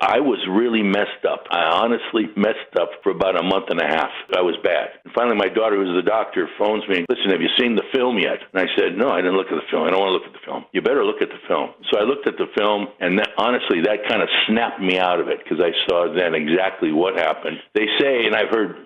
I was really messed up. I honestly messed up for about a month and a half. I was bad. And finally, my daughter, who's the doctor, phones me. Listen, have you seen the film yet? And I said, no, I didn't look at the film. I don't want to look at the film. You better look at the film. So I looked at the film, and honestly, that kind of snapped me out of it because I saw then exactly what happened. They say, and I've heard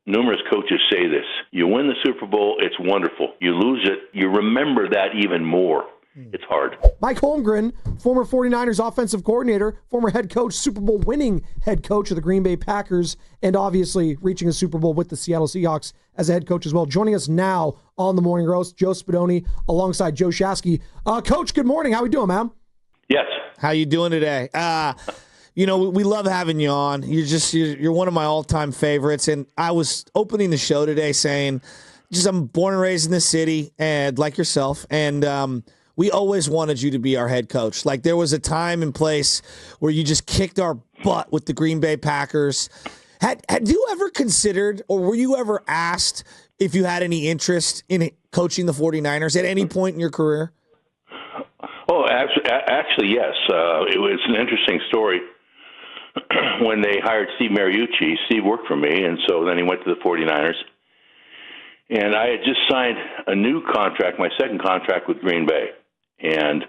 numerous coaches say this, you win the Super Bowl, it's wonderful. You lose it, you remember that even more. It's hard. Mike Holmgren, former 49ers offensive coordinator, former head coach, Super Bowl winning head coach of the Green Bay Packers, and obviously reaching a Super Bowl with the Seattle Seahawks as a head coach as well. Joining us now on the Morning Roast, Joe Spadoni alongside Joe Shasky. Coach, good morning. How we doing, man? Yes. How you doing today? We love having you on. You're one of my all-time favorites, and I was opening the show today saying, I'm born and raised in this city, and like yourself, and we always wanted you to be our head coach. Like, there was a time and place where you just kicked our butt with the Green Bay Packers. Had you ever considered, or were you ever asked if you had any interest in coaching the 49ers at any point in your career? Oh, actually, yes. It was an interesting story. When they hired Steve Mariucci, Steve worked for me, and so then he went to the 49ers. And I had just signed a new contract, my second contract with Green Bay. And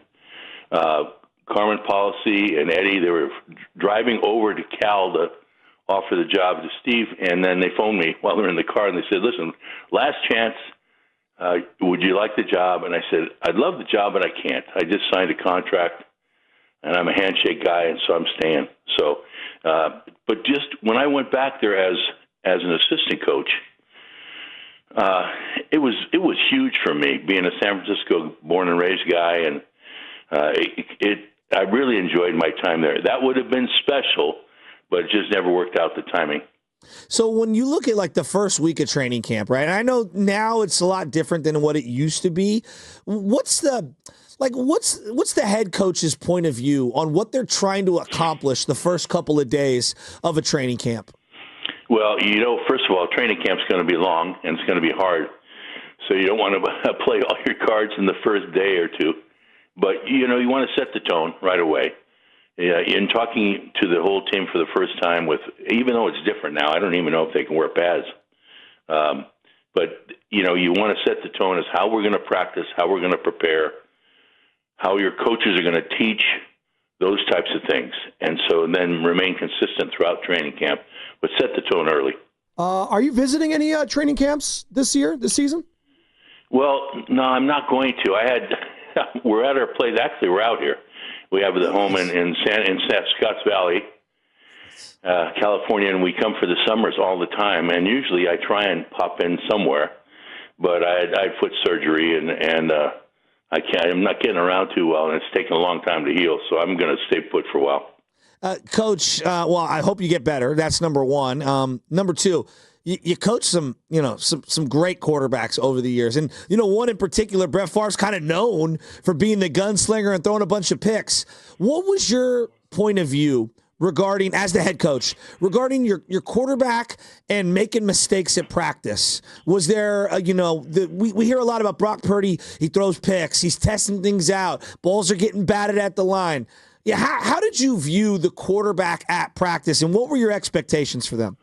Carmen Policy and Eddie, they were driving over to Cal to offer the job to Steve, and then they phoned me while they were in the car, and they said, listen, last chance, would you like the job? And I said, I'd love the job, but I can't. I just signed a contract, and I'm a handshake guy, and so I'm staying. So, but just when I went back there as an assistant coach, it was huge for me being a San Francisco born and raised guy, and I really enjoyed my time there. That would have been special, but it just never worked out, the timing. So when you look at like the first week of training camp, right? And I know now it's a lot different than what it used to be. What's the head coach's point of view on what they're trying to accomplish the first couple of days of a training camp? Well, first of all, training camp's going to be long, and it's going to be hard. So you don't want to play all your cards in the first day or two. But, you want to set the tone right away. In talking to the whole team for the first time, even though it's different now, I don't even know if they can wear pads. But, you want to set the tone as how we're going to practice, how we're going to prepare, how your coaches are going to teach, those types of things. And so then remain consistent throughout training camp, but set the tone early. Are you visiting any training camps this season? Well, no, I'm not going to. We're at our place. Actually, we're out here. We have the home in Scotts Valley, California, and we come for the summers all the time. And usually I try and pop in somewhere, but I had foot surgery, and I'm not getting around too well, and it's taken a long time to heal, so I'm going to stay put for a while. Coach, well, I hope you get better. That's number one. Number two, you coach some great quarterbacks over the years. And, one in particular, Brett Favre's kind of known for being the gunslinger and throwing a bunch of picks. What was your point of view regarding, as the head coach, regarding your quarterback and making mistakes at practice? Was there, we hear a lot about Brock Purdy. He throws picks. He's testing things out. Balls are getting batted at the line. Yeah, how did you view the quarterback at practice, and what were your expectations for them?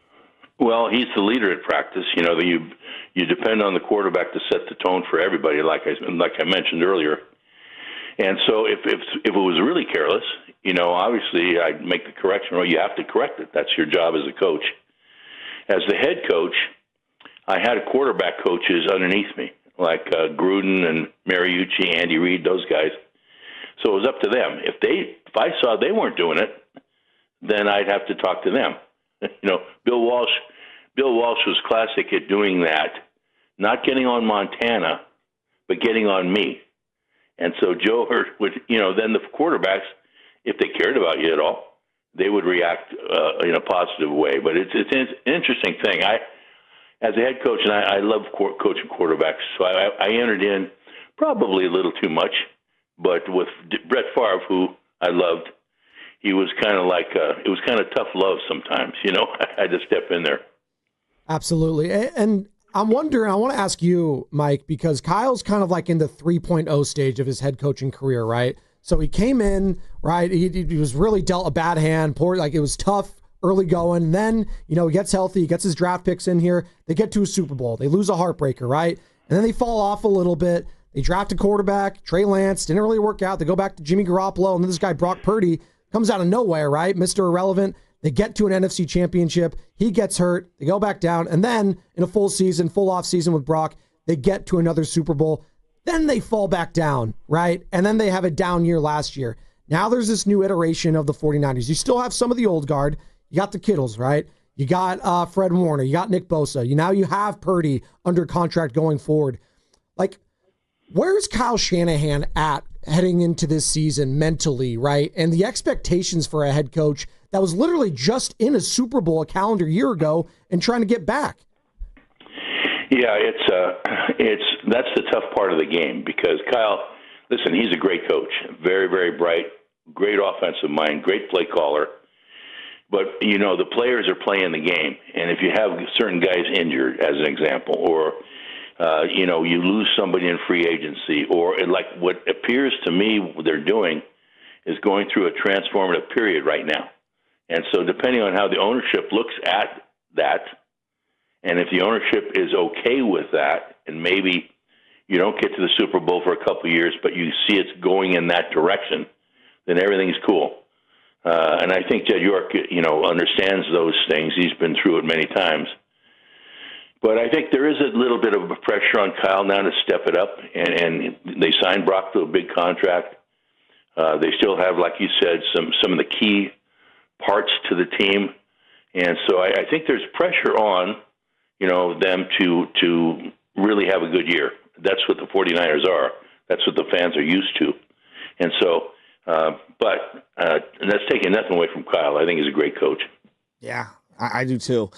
Well, he's the leader at practice. You depend on the quarterback to set the tone for everybody, like I mentioned earlier. And so if it was really careless, obviously I'd make the correction. Well, you have to correct it. That's your job as a coach. As the head coach, I had quarterback coaches underneath me, like Gruden and Mariucci, Andy Reid, those guys. So it was up to them. If I saw they weren't doing it, then I'd have to talk to them. Bill Walsh was classic at doing that, not getting on Montana, but getting on me. And so Joe would, then the quarterbacks, if they cared about you at all, they would react in a positive way. But it's an interesting thing. As a head coach, and I love coaching quarterbacks, so I entered in probably a little too much. But with Brett Favre, who I loved, he was kind of like, it was kind of tough love sometimes, I had to step in there. Absolutely. And I'm wondering, I want to ask you, Mike, because Kyle's kind of like in the 3.0 stage of his head coaching career, right? So he came in, right? He was really dealt a bad hand, poor, like it was tough early going. And then, he gets healthy, he gets his draft picks in here. They get to a Super Bowl. They lose a heartbreaker, right? And then they fall off a little bit. They draft a quarterback, Trey Lance, didn't really work out. They go back to Jimmy Garoppolo, and then this guy, Brock Purdy, comes out of nowhere, right? Mr. Irrelevant. They get to an NFC championship. He gets hurt. They go back down. And then in a full off season with Brock, they get to another Super Bowl. Then they fall back down, right? And then they have a down year last year. Now there's this new iteration of the 49ers. You still have some of the old guard. You got the Kittles, right? You got Fred Warner. You got Nick Bosa. Now you have Purdy under contract going forward. Like, where's Kyle Shanahan at heading into this season mentally, right? And the expectations for a head coach that was literally just in a Super Bowl a calendar year ago and trying to get back. Yeah, that's the tough part of the game because Kyle, listen, he's a great coach, very, very bright, great offensive mind, great play caller. But, the players are playing the game. And if you have certain guys injured, as an example, or, you lose somebody in free agency, or like what appears to me they're doing is going through a transformative period right now. And so depending on how the ownership looks at that, and if the ownership is okay with that, and maybe you don't get to the Super Bowl for a couple of years, but you see it's going in that direction, then everything's cool. And I think Jed York, understands those things. He's been through it many times. But I think there is a little bit of a pressure on Kyle now to step it up, and they signed Brock to a big contract. They still have, like you said, some of the key parts to the team. And so I think there's pressure on, them to really have a good year. That's what the 49ers are. That's what the fans are used to. And so, but that's taking nothing away from Kyle. I think he's a great coach. Yeah, I do too.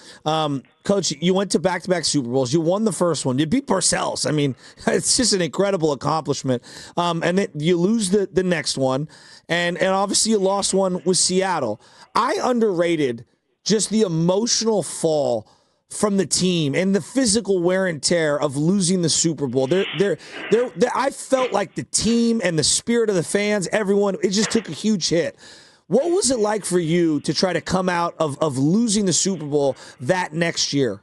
Coach, you went to back-to-back Super Bowls. You won the first one. You beat Parcells. I mean, it's just an incredible accomplishment. And then you lose the next one. And obviously you lost one with Seattle. I underrated just the emotional fall from the team and the physical wear and tear of losing the Super Bowl. I felt like the team and the spirit of the fans, everyone, it just took a huge hit. What was it like for you to try to come out of losing the Super Bowl that next year?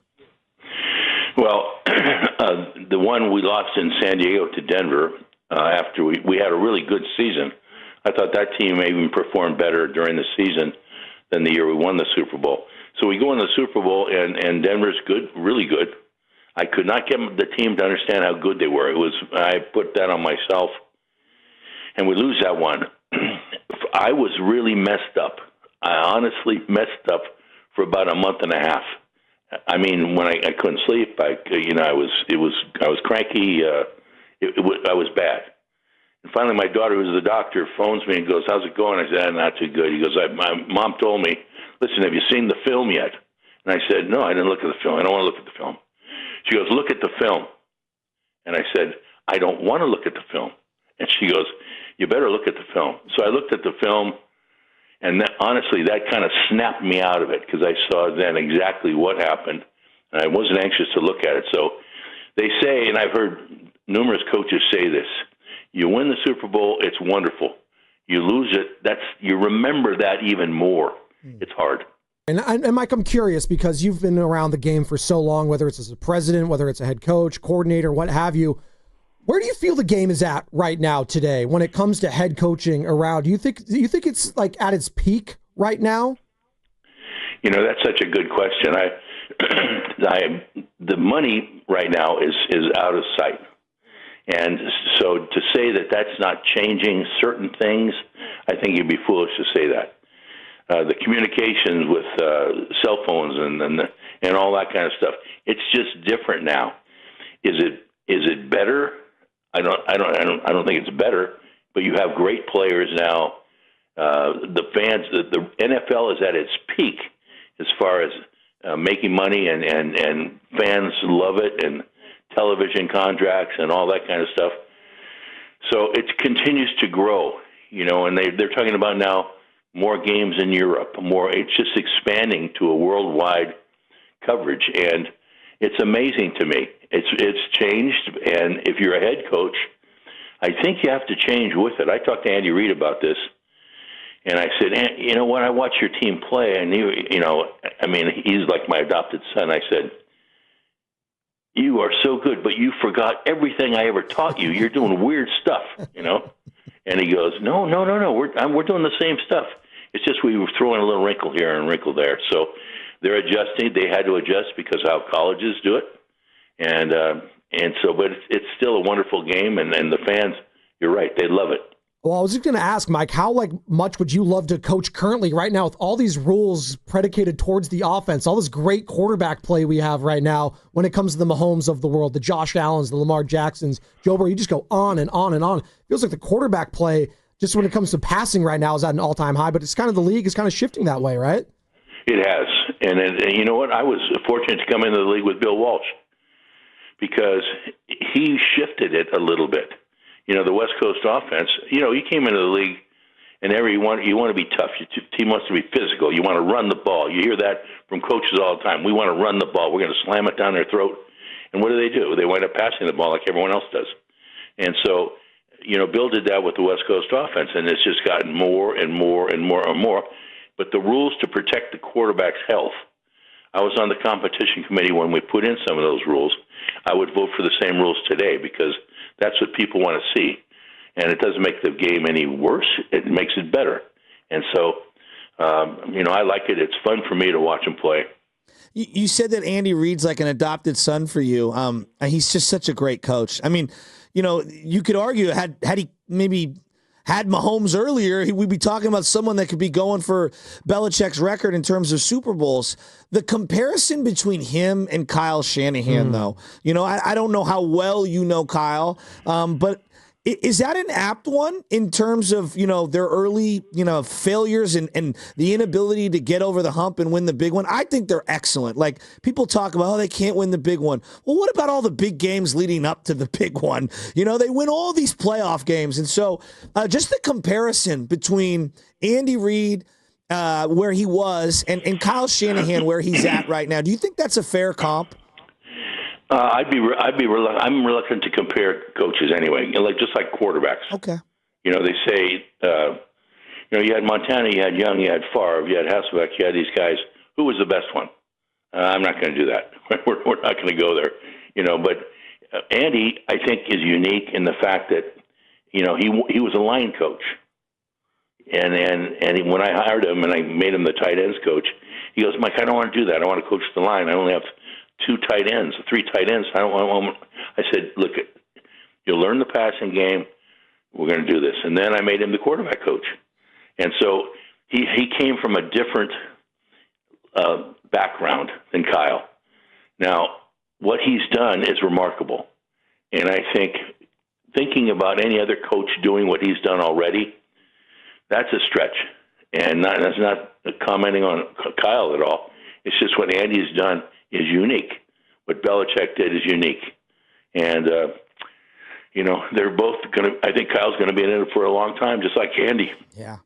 Well, the one we lost in San Diego to Denver after we had a really good season. I thought that team even performed better during the season than the year we won the Super Bowl. So we go in the Super Bowl, and Denver's good, really good. I could not get the team to understand how good they were. I put that on myself, and we lose that one. I was really messed up. I honestly messed up for about a month and a half. I mean, when I couldn't sleep, I was cranky. I was bad. And finally, my daughter, who's the doctor, phones me and goes, "How's it going?" I said, "Not too good." He goes, "My mom told me, listen, have you seen the film yet?" And I said, "No, I didn't look at the film. I don't want to look at the film." She goes, "Look at the film." And I said, "I don't want to look at the film." And she goes, "You better look at the film." So I looked at the film, and honestly, that kind of snapped me out of it because I saw then exactly what happened, and I wasn't anxious to look at it. So they say, and I've heard numerous coaches say this, you win the Super Bowl, it's wonderful. You lose it, you remember that even more. It's hard. And Mike, I'm curious because you've been around the game for so long, whether it's as a president, whether it's a head coach, coordinator, what have you. Where do you feel the game is at right now today when it comes to head coaching around? Do you think it's like at its peak right now? That's such a good question. The money right now is out of sight. And so to say that that's not changing certain things, I think you'd be foolish to say that. The communications with cell phones and all that kind of stuff, it's just different now. Is it better? I don't think it's better, but you have great players now. The fans, the NFL is at its peak as far as making money, and fans love it, and television contracts and all that kind of stuff. So it continues to grow, and they're talking about now more games in Europe, it's just expanding to a worldwide coverage, and it's amazing to me. It's changed, and if you're a head coach, I think you have to change with it. I talked to Andy Reid about this, and I said, when I watch your team play, and he's like my adopted son. I said, you are so good, but you forgot everything I ever taught you. You're doing weird stuff, And he goes, no, we're doing the same stuff. It's just we were throwing a little wrinkle here and wrinkle there. So they're adjusting. They had to adjust because of how colleges do it, but it's still a wonderful game, and the fans, you're right, they love it. Well, I was just going to ask, Mike, how much would you love to coach currently right now with all these rules predicated towards the offense, all this great quarterback play we have right now when it comes to the Mahomes of the world, the Josh Allens, the Lamar Jacksons, Joe Burrow, you just go on and on and on. It feels like the quarterback play, just when it comes to passing right now, is at an all-time high, but it's kind of the league is kind of shifting that way, right? It has. And you know what? I was fortunate to come into the league with Bill Walsh because he shifted it a little bit. The West Coast offense, you came into the league and you want to be tough. Your team wants to be physical. You want to run the ball. You hear that from coaches all the time. We want to run the ball. We're going to slam it down their throat. And what do? They wind up passing the ball like everyone else does. And so, Bill did that with the West Coast offense, and it's just gotten more and more and more and more. But the rules to protect the quarterback's health, I was on the competition committee when we put in some of those rules. I would vote for the same rules today because that's what people want to see. And it doesn't make the game any worse. It makes it better. And so, I like it. It's fun for me to watch him play. You said that Andy Reid's like an adopted son for you. He's just such a great coach. I mean, you could argue had he maybe had Mahomes earlier, we'd be talking about someone that could be going for Belichick's record in terms of Super Bowls. The comparison between him and Kyle Shanahan, though, I don't know how well you know Kyle, but is that an apt one in terms of, their early, failures and the inability to get over the hump and win the big one? I think they're excellent. Like, people talk about, they can't win the big one. Well, what about all the big games leading up to the big one? They win all these playoff games. And so just the comparison between Andy Reid, where he was, and Kyle Shanahan, where he's at right now, do you think that's a fair comp? I'm reluctant to compare coaches anyway, just like quarterbacks. Okay. They say, you had Montana, you had Young, you had Favre, you had Hasselbeck, you had these guys. Who was the best one? I'm not going to do that. We're not going to go there. But Andy, I think, is unique in the fact that, he was a line coach. And when I hired him and I made him the tight ends coach, he goes, Mike, I don't want to do that. I want to coach the line. I only have 3 tight ends. I said, look, you'll learn the passing game. We're going to do this. And then I made him the quarterback coach. And so he came from a different background than Kyle. Now, what he's done is remarkable. And I think thinking about any other coach doing what he's done already, that's a stretch. And that's not commenting on Kyle at all. It's just what Andy's done is unique. What Belichick did is unique. And, they're both going to – I think Kyle's going to be in it for a long time, just like Andy. Yeah.